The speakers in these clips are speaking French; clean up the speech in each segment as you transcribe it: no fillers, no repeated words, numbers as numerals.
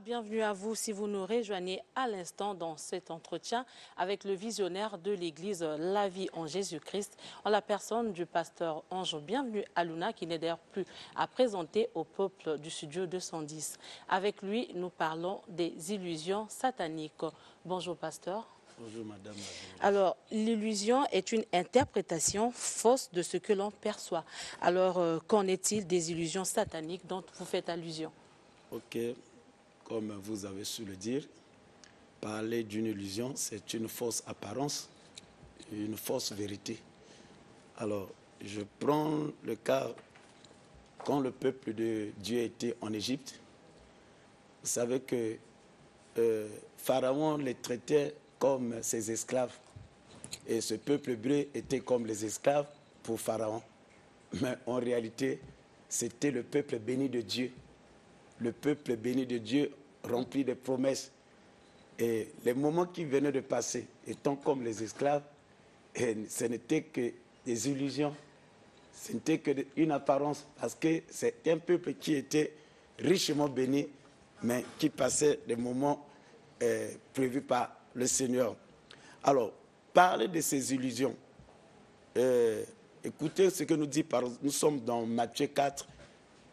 bienvenue à vous si vous nous rejoignez à l'instant dans cet entretien avec le visionnaire de l'église La Vie en Jésus-Christ, en la personne du pasteur Ange Bienvenu Aluna, qui n'est d'ailleurs plus à présenter au peuple du studio 210. Avec lui, nous parlons des illusions sataniques. Bonjour pasteur. Bonjour madame. Alors, l'illusion est une interprétation fausse de ce que l'on perçoit. Alors, qu'en est-il des illusions sataniques dont vous faites allusion? Ok, comme vous avez su le dire, parler d'une illusion, c'est une fausse apparence, une fausse vérité. Alors, je prends le cas quand le peuple de Dieu était en Égypte. Vous savez que Pharaon les traitait comme ses esclaves. Et ce peuple hébreu était comme les esclaves pour Pharaon. Mais en réalité, c'était le peuple béni de Dieu. Le peuple béni de Dieu rempli de promesses. Et les moments qui venaient de passer, étant comme les esclaves, et ce n'était que des illusions. Ce n'était qu'une apparence. Parce que c'est un peuple qui était richement béni, mais qui passait des moments prévus par le Seigneur. Alors, parler de ces illusions. Écoutez ce que nous dit, nous sommes dans Matthieu 4,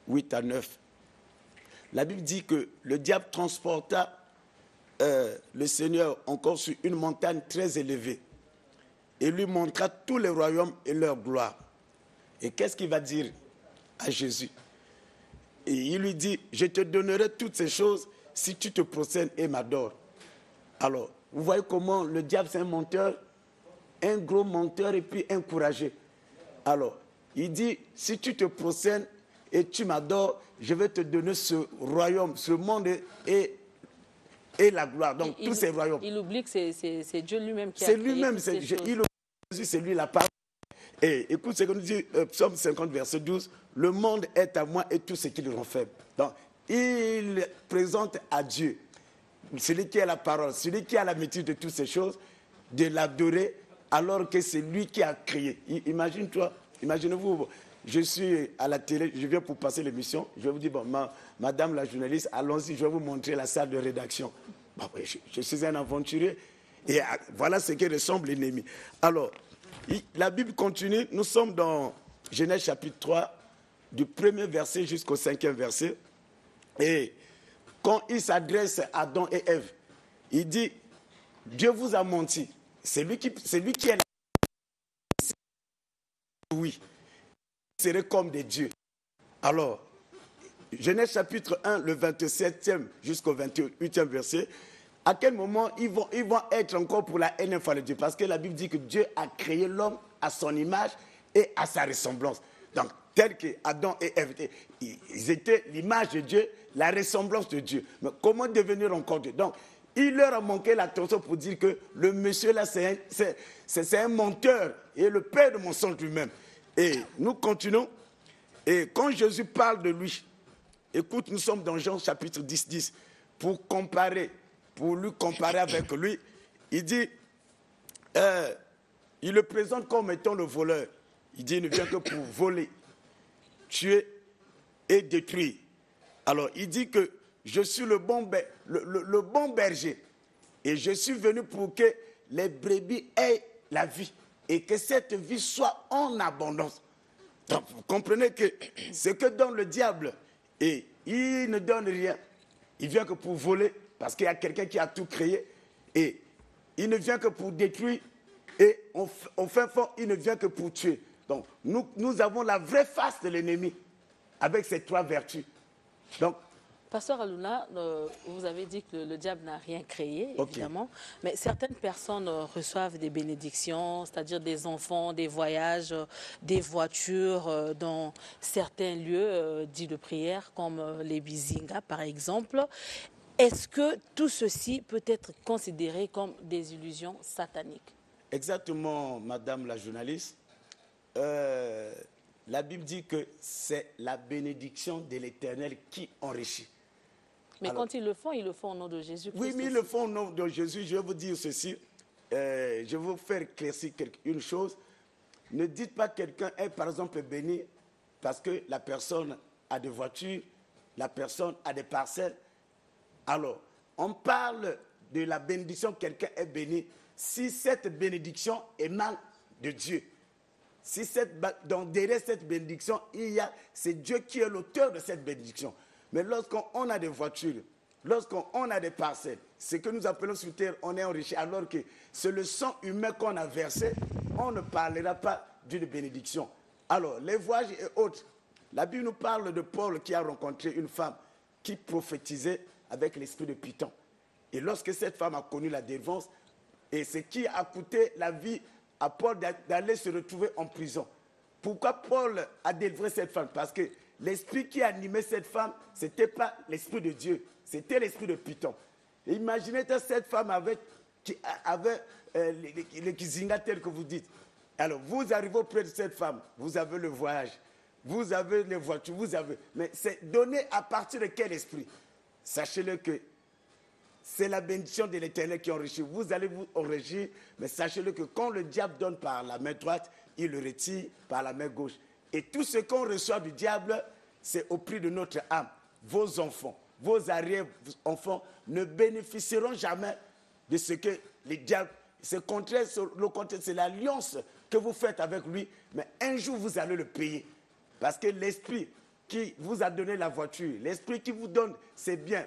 8 à 9. La Bible dit que le diable transporta le Seigneur encore sur une montagne très élevée et lui montra tous les royaumes et leur gloire. Et qu'est-ce qu'il va dire à Jésus? Et il lui dit, je te donnerai toutes ces choses si tu te prosternes et m'adores. Alors, vous voyez comment le diable c'est un menteur, un gros menteur et puis un courageux. Alors, il dit, si tu te prosternes et tu m'adores, je vais te donner ce royaume, ce monde et la gloire. Donc, tous ces royaumes. Il oublie que c'est Dieu lui-même qui a créé. C'est lui-même, Jésus, c'est lui la parole. Et écoute ce que nous dit Psaume 50, verset 12. Le monde est à moi et tout ce qui le rend faible. Donc, il présente à Dieu, celui qui a la parole, celui qui a la maîtrise de toutes ces choses, de l'adorer alors que c'est lui qui a créé. Imagine-toi, imaginez-vous, je suis à la télé, je viens pour passer l'émission, je vais vous dire, bon, madame la journaliste, allons-y, je vais vous montrer la salle de rédaction. Bon, je suis un aventurier et voilà ce qui ressemble l'ennemi. Alors, la Bible continue, nous sommes dans Genèse chapitre 3, du 1er verset jusqu'au 5e verset. Et quand il s'adresse à Adam et Ève, il dit, Dieu vous a menti. C'est lui qui est là. Oui. Vous serez comme des dieux. Alors, Genèse chapitre 1, le 27e jusqu'au 28e verset, à quel moment ils vont être encore pour la énième fois de Dieu? Parce que la Bible dit que Dieu a créé l'homme à son image et à sa ressemblance. Donc, tel que Adam et Ève, ils étaient l'image de Dieu, la ressemblance de Dieu. Mais comment devenir encore Dieu? Donc, il leur a manqué l'attention pour dire que le monsieur là, c'est un menteur et le père de mensonge lui-même. Et nous continuons. Et quand Jésus parle de lui, écoute, nous sommes dans Jean chapitre 10, 10, pour lui comparer avec lui, il dit, il le présente comme étant le voleur. Il dit, il ne vient que pour voler, tuer et détruire. Alors, il dit que je suis le bon berger et je suis venu pour que les brebis aient la vie et que cette vie soit en abondance. Donc, vous comprenez que ce que donne le diable, et il ne donne rien. Il vient que pour voler, parce qu'il y a quelqu'un qui a tout créé, et il ne vient que pour détruire, et au fin fond, il ne vient que pour tuer. Donc, nous avons la vraie face de l'ennemi, avec ces trois vertus. Donc, Pasteur Aluna, vous avez dit que le diable n'a rien créé, évidemment, okay. Mais certaines personnes reçoivent des bénédictions, c'est-à-dire des enfants, des voyages, des voitures dans certains lieux dits de prière, comme les Bizinga, par exemple. Est-ce que tout ceci peut être considéré comme des illusions sataniques? Exactement, madame la journaliste. La Bible dit que c'est la bénédiction de l'Éternel qui enrichit. Mais alors, quand ils le font au nom de Jésus. Oui, mais ils le font au nom de Jésus. Je vais vous dire ceci. Je vais vous faire éclaircir une chose. Ne dites pas que quelqu'un est, par exemple, béni parce que la personne a des voitures, la personne a des parcelles. Alors, on parle de la bénédiction, quelqu'un est béni, si cette bénédiction émane de Dieu. Si donc derrière cette bénédiction, c'est Dieu qui est l'auteur de cette bénédiction. Mais lorsqu'on a des voitures, lorsqu'on a des parcelles, ce que nous appelons sur terre, on est enrichi, alors que c'est le sang humain qu'on a versé, on ne parlera pas d'une bénédiction. Alors, les voyages et autres, la Bible nous parle de Paul qui a rencontré une femme qui prophétisait avec l'esprit de Python. Et lorsque cette femme a connu la délivrance, et ce qui a coûté la vie à Paul d'aller se retrouver en prison. Pourquoi Paul a délivré cette femme? Parce que l'esprit qui animait cette femme, ce n'était pas l'esprit de Dieu, c'était l'esprit de Python. Et imaginez cette femme qui avait les kizinga tels que vous dites. Alors, vous arrivez auprès de cette femme, vous avez le voyage, vous avez les voitures, mais c'est donné à partir de quel esprit? Sachez-le que c'est la bénédiction de l'Éternel qui enrichit. Vous allez vous enrichir, mais sachez-le que quand le diable donne par la main droite, il le retire par la main gauche. Et tout ce qu'on reçoit du diable, c'est au prix de notre âme. Vos enfants, vos arrière-enfants ne bénéficieront jamais de ce que le diable... Le contraire, c'est l'alliance que vous faites avec lui, mais un jour vous allez le payer. Parce que l'esprit qui vous a donné la voiture, l'esprit qui vous donne ces biens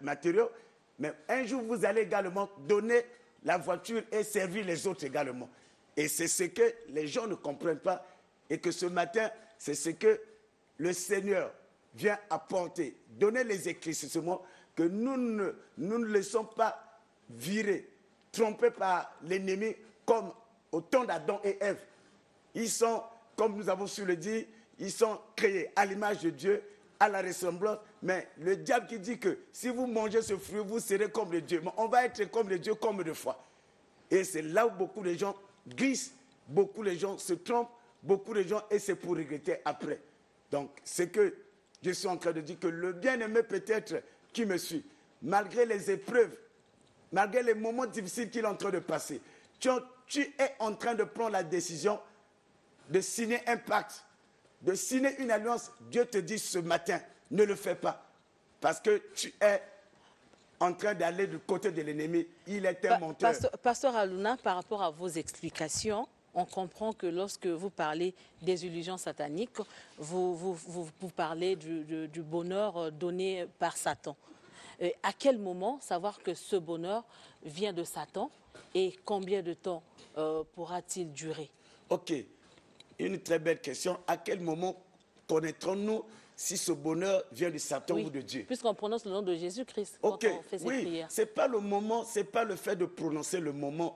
matériaux, mais un jour vous allez également donner la voiture et servir les autres également. Et c'est ce que les gens ne comprennent pas, et que ce matin, c'est ce que le Seigneur vient apporter, donner les éclaircissements, que nous ne laissons pas virer, trompés par l'ennemi, comme au temps d'Adam et Ève. Ils sont, comme nous avons su le dire, ils sont créés à l'image de Dieu, à la ressemblance, mais le diable qui dit que si vous mangez ce fruit, vous serez comme les dieux. Mais on va être comme les dieux combien de fois? Et c'est là où beaucoup de gens glissent, beaucoup de gens se trompent, beaucoup de gens essaient pour regretter après. Donc, c'est que je suis en train de dire que le bien-aimé peut-être qui me suit, malgré les épreuves, malgré les moments difficiles qu'il est en train de passer, tu es en train de prendre la décision de signer un pacte, de signer une alliance. Dieu te dit ce matin, ne le fais pas, parce que tu es en train d'aller du côté de l'ennemi. Il est un menteur. Pasteur Aluna, par rapport à vos explications, on comprend que lorsque vous parlez des illusions sataniques, vous parlez du bonheur donné par Satan. À quel moment savoir que ce bonheur vient de Satan et combien de temps pourra-t-il durer? Ok, une très belle question. À quel moment connaîtrons-nous si ce bonheur vient de Satan ou de Dieu? Puisqu'on prononce le nom de Jésus-Christ quand on fait ses prières. Ce n'est pas le moment, ce n'est pas le fait de prononcer le nom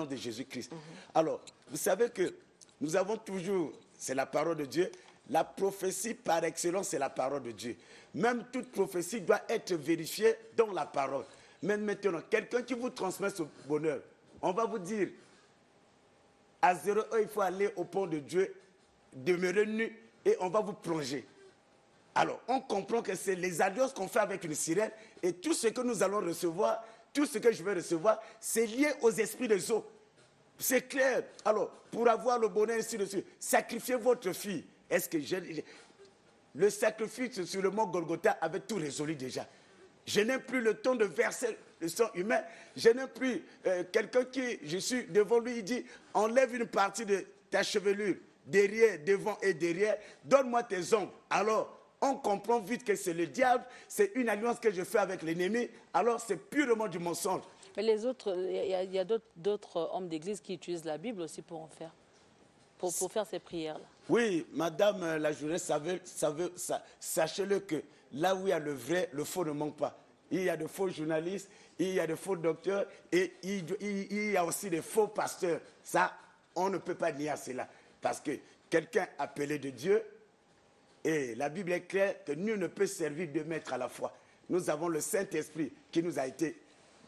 de Jésus-Christ. Alors, vous savez que nous avons toujours, c'est la parole de Dieu, la prophétie par excellence, c'est la parole de Dieu. Même toute prophétie doit être vérifiée dans la parole. Mais maintenant, quelqu'un qui vous transmet ce bonheur, on va vous dire, à 0 heure, il faut aller au pont de Dieu, demeurer nu, et on va vous plonger. Alors, on comprend que c'est les alliances qu'on fait avec une sirène, et tout ce que nous allons recevoir, tout ce que je vais recevoir, c'est lié aux esprits des eaux. C'est clair. Alors, pour avoir le bonheur, ainsi de suite, sacrifiez votre fille. Est-ce que le sacrifice sur le mont Golgotha avait tout résolu déjà? Je n'ai plus le temps de verser le sang humain. Je n'ai plus quelqu'un qui, je suis devant lui, il dit, enlève une partie de ta chevelure, derrière, devant et derrière, donne-moi tes ongles. Alors, on comprend vite que c'est le diable, c'est une alliance que je fais avec l'ennemi, alors c'est purement du mensonge. Mais les autres, il y a d'autres hommes d'église qui utilisent la Bible aussi pour en faire, pour faire ces prières-là. Oui, madame la juriste, sachez-le que là où il y a le vrai, le faux ne manque pas. Il y a de faux journalistes, il y a de faux docteurs et il y a aussi des faux pasteurs. Ça, on ne peut pas nier à cela. Parce que quelqu'un appelé de Dieu, et la Bible est claire que nul ne peut servir deux maîtres à la fois. Nous avons le Saint-Esprit qui nous a été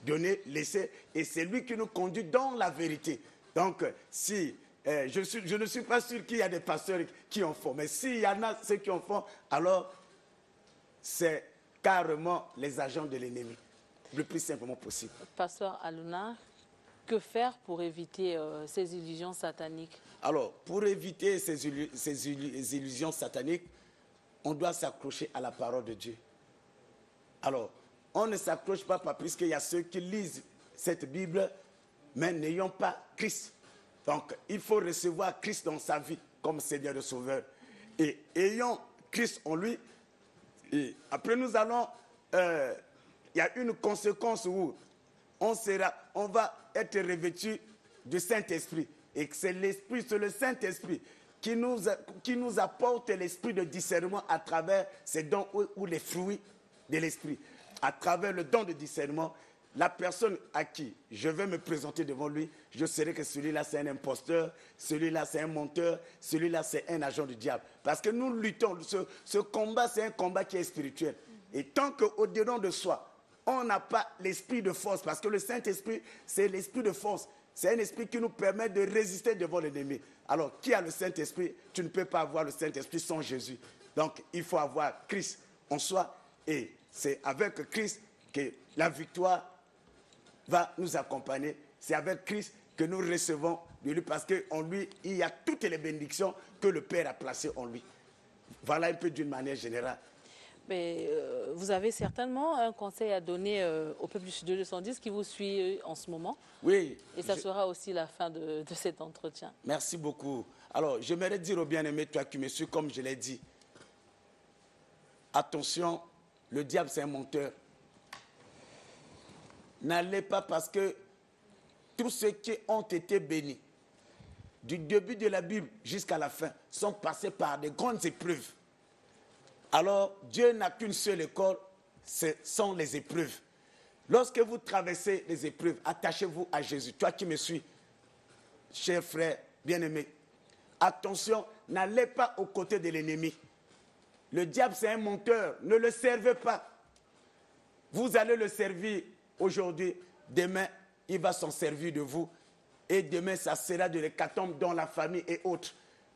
donné, laissé, et c'est lui qui nous conduit dans la vérité. Donc, si... je ne suis pas sûr qu'il y a des pasteurs qui en font. Mais s'il y en a ceux qui en font, alors c'est carrément les agents de l'ennemi, le plus simplement possible. Pasteur Aluna, que faire pour éviter ces illusions sataniques? Alors, pour éviter ces illusions sataniques, on doit s'accrocher à la parole de Dieu. Alors, on ne s'accroche pas puisqu'il y a ceux qui lisent cette Bible, mais n'ayant pas Christ. Donc, il faut recevoir Christ dans sa vie comme Seigneur et Sauveur. Et ayant Christ en lui, et après nous allons, il y a une conséquence où on va être revêtu du Saint-Esprit. Et c'est l'Esprit, c'est le Saint-Esprit qui nous apporte l'esprit de discernement à travers ces dons ou les fruits de l'Esprit. À travers le don de discernement, la personne à qui je vais me présenter devant lui, je saurai que celui-là c'est un imposteur, celui-là c'est un menteur, celui-là c'est un agent du diable. Parce que nous luttons, ce combat c'est un combat qui est spirituel. Et tant qu'au-dedans de soi, on n'a pas l'esprit de force, parce que le Saint-Esprit c'est l'esprit de force. C'est un esprit qui nous permet de résister devant l'ennemi. Alors, qui a le Saint-Esprit? Tu ne peux pas avoir le Saint-Esprit sans Jésus. Donc, il faut avoir Christ en soi. Et c'est avec Christ que la victoire va nous accompagner. C'est avec Christ que nous recevons de lui, parce qu'en lui, il y a toutes les bénédictions que le Père a placées en lui. Voilà un peu d'une manière générale. Mais vous avez certainement un conseil à donner au peuple du Studio 210 qui vous suit en ce moment. Oui. Et ça sera aussi la fin de cet entretien. Merci beaucoup. Alors, j'aimerais dire au bien-aimé, toi qui me suis, comme je l'ai dit, attention, le diable c'est un menteur. N'allez pas, parce que tous ceux qui ont été bénis, du début de la Bible jusqu'à la fin, sont passés par des grandes épreuves. Alors, Dieu n'a qu'une seule école, ce sont les épreuves. Lorsque vous traversez les épreuves, attachez-vous à Jésus. Toi qui me suis, cher frère, bien-aimé, attention, n'allez pas aux côtés de l'ennemi. Le diable, c'est un menteur, ne le servez pas. Vous allez le servir aujourd'hui, demain, il va s'en servir de vous. Et demain, ça sera de l'hécatombe dans la famille et autres.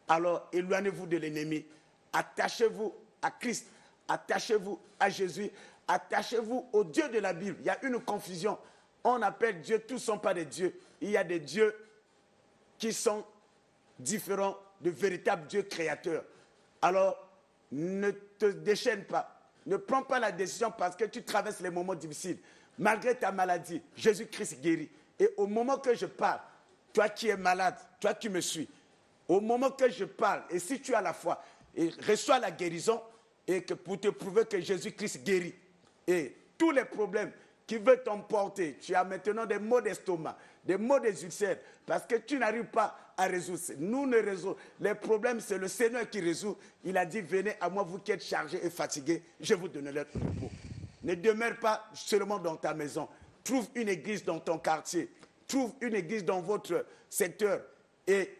Alors, éloignez-vous de l'ennemi. Attachez-vous à Christ, attachez-vous à Jésus, attachez-vous au Dieu de la Bible. Il y a une confusion. On appelle Dieu, tous ne sont pas des dieux. Il y a des dieux qui sont différents de véritables dieux créateurs. Alors, ne te déchaîne pas. Ne prends pas la décision parce que tu traverses les moments difficiles. Malgré ta maladie, Jésus-Christ guérit. Et au moment que je parle, toi qui es malade, toi qui me suis, au moment que je parle, et si tu as la foi, et reçois la guérison, et que pour te prouver que Jésus-Christ guérit. Et tous les problèmes qui veulent t'emporter, tu as maintenant des maux d'estomac, des maux des ulcères, parce que tu n'arrives pas à résoudre. Nous ne résolvons. Les problèmes, c'est le Seigneur qui résout. Il a dit, venez à moi, vous qui êtes chargés et fatigués, je vous donnerai le repos. Ne demeure pas seulement dans ta maison. Trouve une église dans ton quartier. Trouve une église dans votre secteur. Et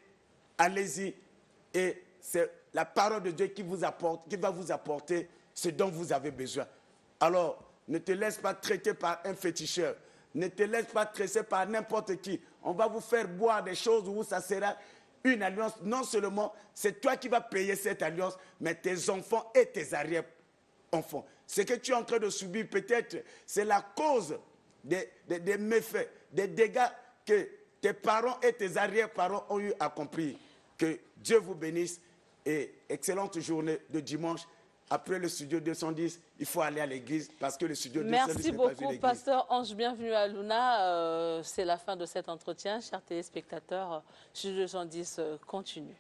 allez-y. Et c'est la parole de Dieu qui va vous apporter ce dont vous avez besoin. Alors, ne te laisse pas traiter par un féticheur. Ne te laisse pas traiter par n'importe qui. On va vous faire boire des choses où ça sera une alliance. Non seulement, c'est toi qui vas payer cette alliance, mais tes enfants et tes arrière-enfants. Ce que tu es en train de subir, peut-être, c'est la cause des méfaits, des dégâts que tes parents et tes arrière-parents ont eu à accomplir. Que Dieu vous bénisse. Et excellente journée de dimanche. Après le studio 210, il faut aller à l'église parce que le studio 210 Merci n'est pas une église. beaucoup, Pasteur Ange. Bienvenue à Luna. C'est la fin de cet entretien. Chers téléspectateurs, studio 210 continue.